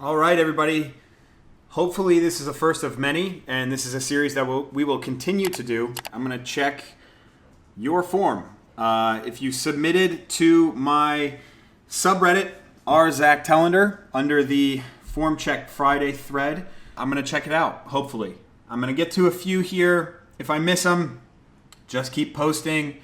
All right, everybody. Hopefully this is the first of many, and this is a series that we will continue to do. I'm going to check your form. If you submitted to my subreddit, rzachTellender, under the Formcheck Friday thread, I'm going to check it out, hopefully. I'm going to get to a few here. If I miss them, just keep posting,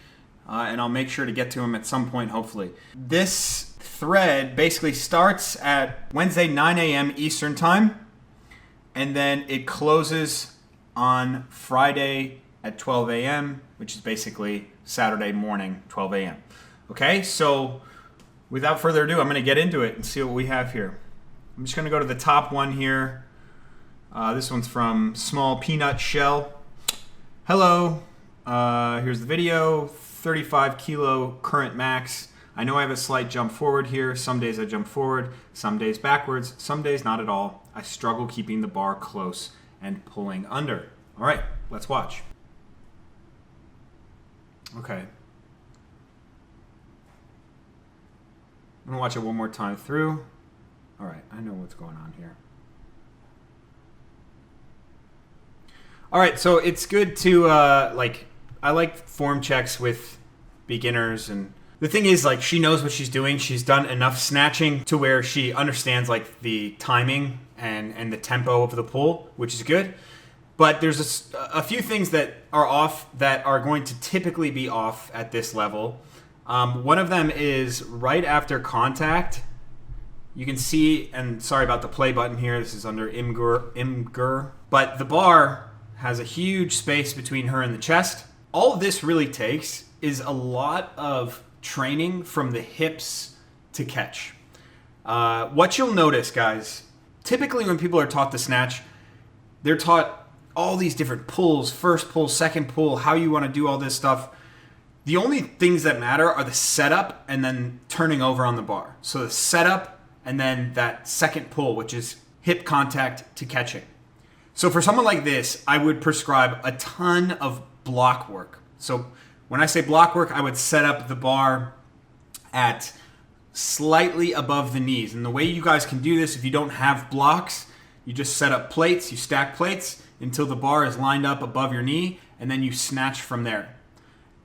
and I'll make sure to get to them at some point, hopefully. This thread basically starts at Wednesday 9 a.m. Eastern Time, and then it closes on Friday at 12 a.m., which is basically Saturday morning, 12 a.m. Okay, so without further ado, I'm going to get into it and see what we have here. I'm just going to go to the top one here. This one's from Small Peanut Shell. Hello, here's the video. 35 kilo current max. I know I have a slight jump forward here. Some days I jump forward, some days backwards, some days not at all. I struggle keeping the bar close and pulling under. All right, let's watch. Okay. I'm gonna watch it one more time through. All right, I know what's going on here. All right, so it's good to, I like form checks with beginners, and the thing is, she knows what she's doing. She's done enough snatching to where she understands, the timing and the tempo of the pull, which is good. But there's a few things that are off that are going to typically be off at this level. One of them is right after contact. You can see, and sorry about the play button here. This is under Imgur. But the bar has a huge space between her and the chest. All this really takes is a lot of training from the hips to catch. What you'll notice, guys, typically when people are taught to snatch, they're taught all these different pulls, first pull, second pull, how you want to do all this stuff. The only things that matter are the setup and then turning over on the bar. So the setup and then that second pull, which is hip contact to catching. So for someone like this, I would prescribe a ton of block work. So when I say block work, I would set up the bar at slightly above the knees. And the way you guys can do this, if you don't have blocks, you just set up plates, you stack plates until the bar is lined up above your knee, and then you snatch from there.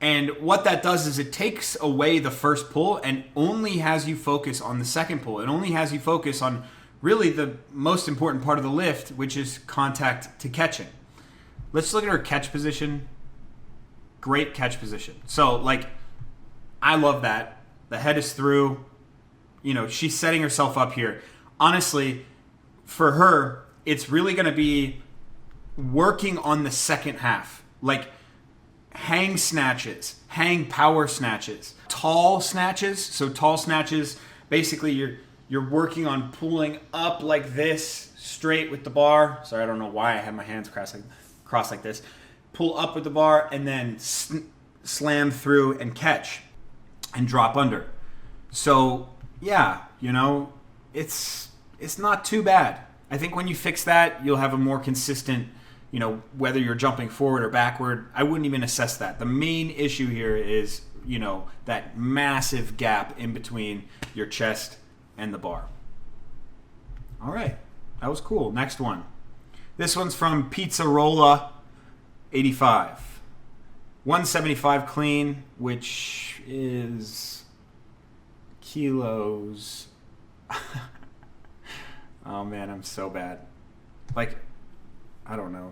And what that does is it takes away the first pull and only has you focus on the second pull. It only has you focus on really the most important part of the lift, which is contact to catching. Let's look at her catch position. Great catch position. So, I love that. The head is through. She's setting herself up here. Honestly, for her, it's really going to be working on the second half. Hang snatches, hang power snatches, tall snatches. So tall snatches, basically you're working on pulling up like this, straight with the bar. Sorry, I don't know why I have my hands crossed like this. Pull up with the bar and then slam through and catch and drop under. So yeah, it's not too bad. I think when you fix that, you'll have a more consistent, whether you're jumping forward or backward. I wouldn't even assess that. The main issue here is, that massive gap in between your chest and the bar. All right, that was cool. Next one. This one's from Pizzarola 85. 175 clean, which is kilos. Oh man, I'm so bad. I don't know,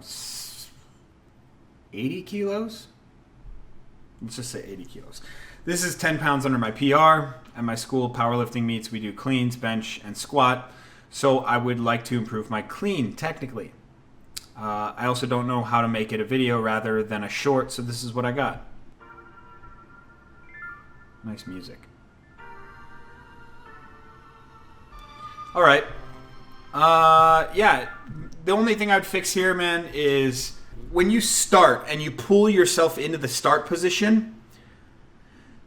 80 kilos? Let's just say 80 kilos. This is 10 pounds under my PR. At my school powerlifting meets, we do cleans, bench, and squat. So I would like to improve my clean, technically. I also don't know how to make it a video rather than a short, so this is what I got. Nice music. All right. Yeah, the only thing I'd fix here, man, is when you start and you pull yourself into the start position,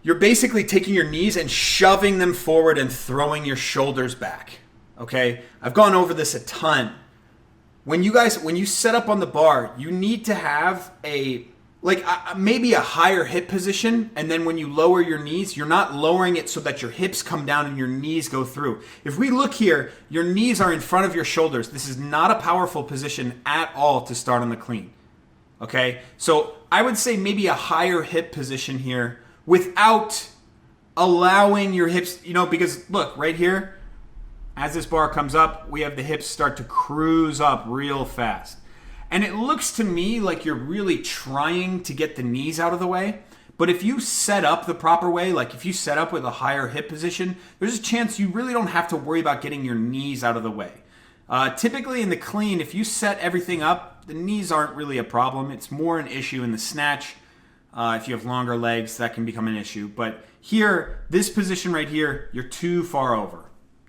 you're basically taking your knees and shoving them forward and throwing your shoulders back. Okay? I've gone over this a ton. When you set up on the bar, you need to have a like maybe a higher hip position, and then when you lower your knees, you're not lowering it so that your hips come down and your knees go through. If we look here, your knees are in front of your shoulders. This is not a powerful position at all to start on the clean. Okay, so I would say maybe a higher hip position here without allowing your hips, because look, right here, as this bar comes up, we have the hips start to cruise up real fast. And it looks to me like you're really trying to get the knees out of the way. But if you set up the proper way, like if you set up with a higher hip position, there's a chance you really don't have to worry about getting your knees out of the way. Typically in the clean, if you set everything up, the knees aren't really a problem. It's more an issue in the snatch. If you have longer legs, that can become an issue. But here, this position right here, you're too far over.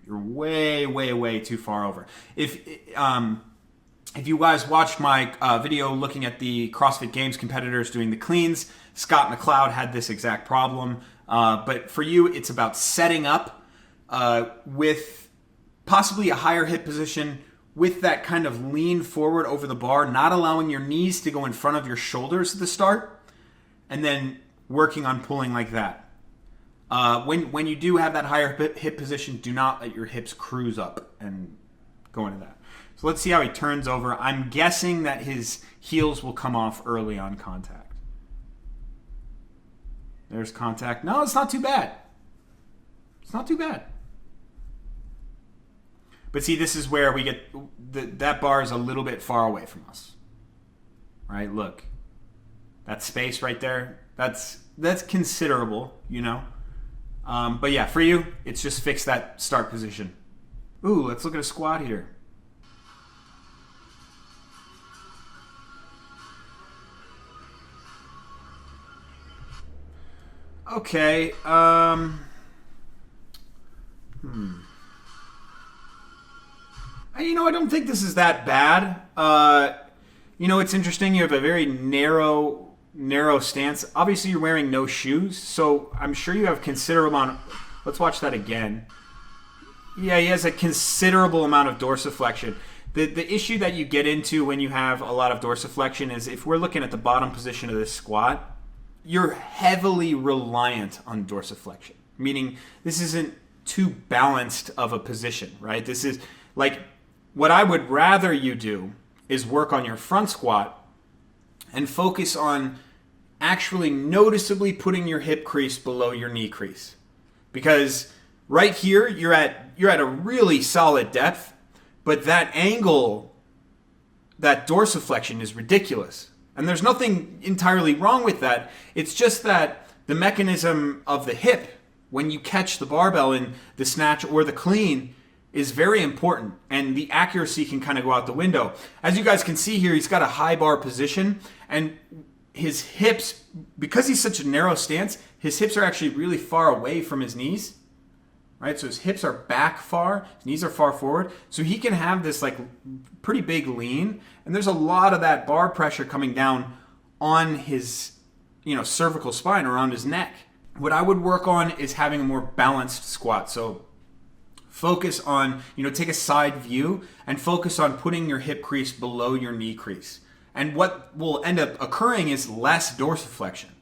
You're way, way, way too far over. If you guys watched my video looking at the CrossFit Games competitors doing the cleans, Scott McLeod had this exact problem. But for you, it's about setting up with possibly a higher hip position with that kind of lean forward over the bar, not allowing your knees to go in front of your shoulders at the start, and then working on pulling like that. When you do have that higher hip position, do not let your hips cruise up and go into that. So let's see how he turns over. I'm guessing that his heels will come off early on contact. There's contact. No, it's not too bad. It's not too bad. But see, this is where we get, that bar is a little bit far away from us. Right, look. That space right there, that's considerable, But yeah, for you, it's just fix that start position. Ooh, let's look at a squat here. Okay, I don't think this is that bad. It's interesting. You have a very narrow stance. Obviously, you're wearing no shoes, so I'm sure you have considerable amount. Let's watch that again. Yeah, he has a considerable amount of dorsiflexion. The issue that you get into when you have a lot of dorsiflexion is if we're looking at the bottom position of this squat, you're heavily reliant on dorsiflexion, meaning this isn't too balanced of a position, right? This is like what I would rather you do is work on your front squat and focus on actually noticeably putting your hip crease below your knee crease. Because right here, you're at a really solid depth, but that angle, that dorsiflexion is ridiculous. And there's nothing entirely wrong with that. It's just that the mechanism of the hip, when you catch the barbell in the snatch or the clean, is very important. And the accuracy can kind of go out the window. As you guys can see here, he's got a high bar position. And his hips, because he's such a narrow stance, his hips are actually really far away from his knees. Right? So his hips are back far, his knees are far forward. So he can have this like pretty big lean. And there's a lot of that bar pressure coming down on his, cervical spine, around his neck. What I would work on is having a more balanced squat. So focus on, take a side view and focus on putting your hip crease below your knee crease. And what will end up occurring is less dorsiflexion.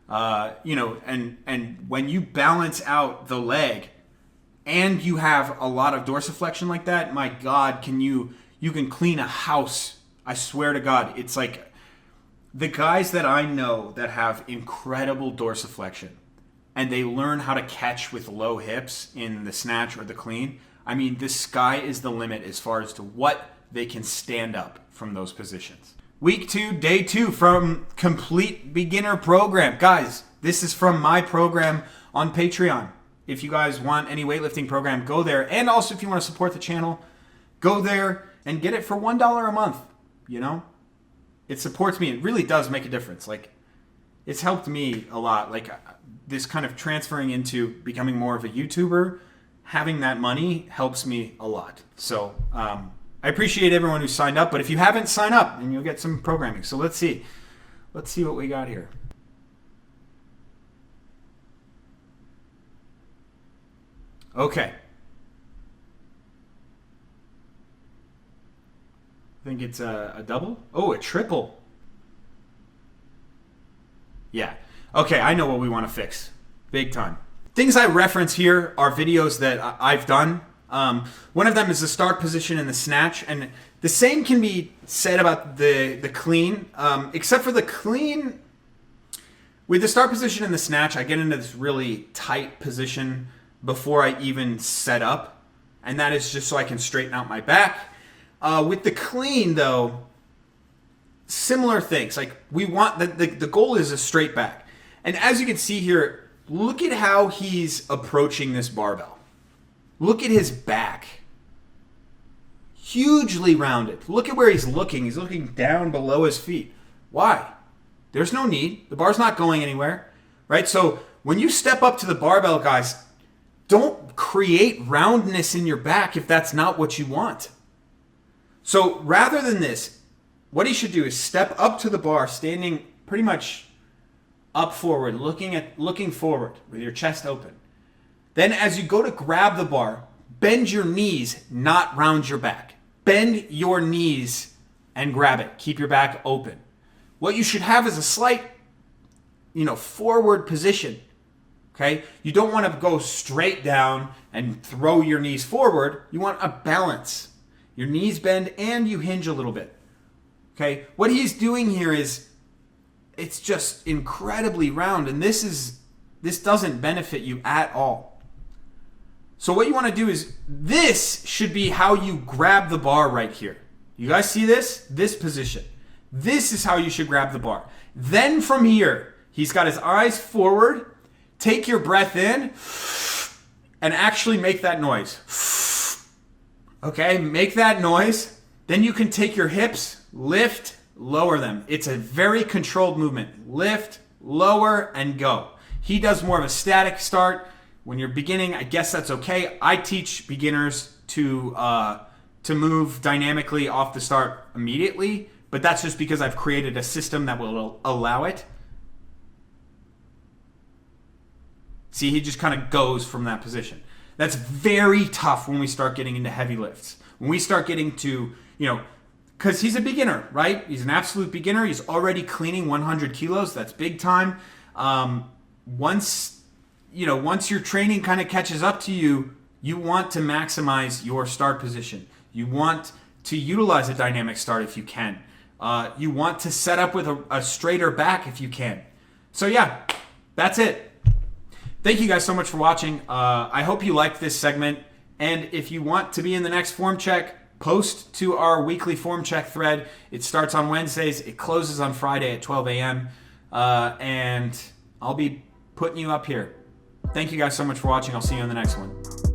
And when you balance out the leg, and you have a lot of dorsiflexion like that, my God, you can clean a house. I swear to God. It's like the guys that I know that have incredible dorsiflexion and they learn how to catch with low hips in the snatch or the clean. I mean, the sky is the limit as far as to what they can stand up from those positions. Week 2, day 2 from Complete Beginner Program. Guys, this is from my program on Patreon. If you guys want any weightlifting program, go there. And also, if you want to support the channel, go there and get it for $1 a month. It supports me. It really does make a difference. Like, it's helped me a lot. Like, this kind of transferring into becoming more of a YouTuber, having that money helps me a lot. So, I appreciate everyone who signed up. But if you haven't, sign up and you'll get some programming. So let's see. Let's see what we got here. Okay. I think it's a double. Oh, a triple. Okay, I know what we want to fix. Big time. Things I reference here are videos that I've done. One of them is the start position and the snatch, and the same can be said about the clean, except for the clean. With the start position and the snatch, I get into this really tight position before I even set up, and that is just so I can straighten out my back. With the clean, though, similar things. Like we want the goal is a straight back, and as you can see here, look at how he's approaching this barbell. Look at his back. Hugely rounded. Look at where he's looking. He's looking down below his feet. Why? There's no need. The bar's not going anywhere, right? So when you step up to the barbell, guys, don't create roundness in your back if that's not what you want. So rather than this, what he should do is step up to the bar, standing pretty much up forward, looking forward with your chest open. Then as you go to grab the bar, bend your knees, not round your back. Bend your knees and grab it. Keep your back open. What you should have is a slight, forward position. Okay? You don't want to go straight down and throw your knees forward. You want a balance. Your knees bend and you hinge a little bit. Okay? What he's doing here is it's just incredibly round, and this doesn't benefit you at all. So what you want to do is, this should be how you grab the bar right here. You guys see this? This position. This is how you should grab the bar. Then from here, he's got his eyes forward. Take your breath in and actually make that noise. Okay, make that noise. Then you can take your hips, lift, lower them. It's a very controlled movement. Lift, lower, and go. He does more of a static start. When you're beginning, I guess that's okay. I teach beginners to move dynamically off the start immediately, but that's just because I've created a system that will allow it. See, he just kind of goes from that position. That's very tough when we start getting into heavy lifts. When we start getting to, because he's a beginner, right? He's an absolute beginner. He's already cleaning 100 kilos. That's big time. Once your training kind of catches up to you, you want to maximize your start position. You want to utilize a dynamic start if you can. You want to set up with a straighter back if you can. So yeah, that's it. Thank you guys so much for watching. I hope you liked this segment. And if you want to be in the next form check, post to our weekly form check thread. It starts on Wednesdays. It closes on Friday at 12 a.m. And I'll be putting you up here. Thank you guys so much for watching. I'll see you in the next one.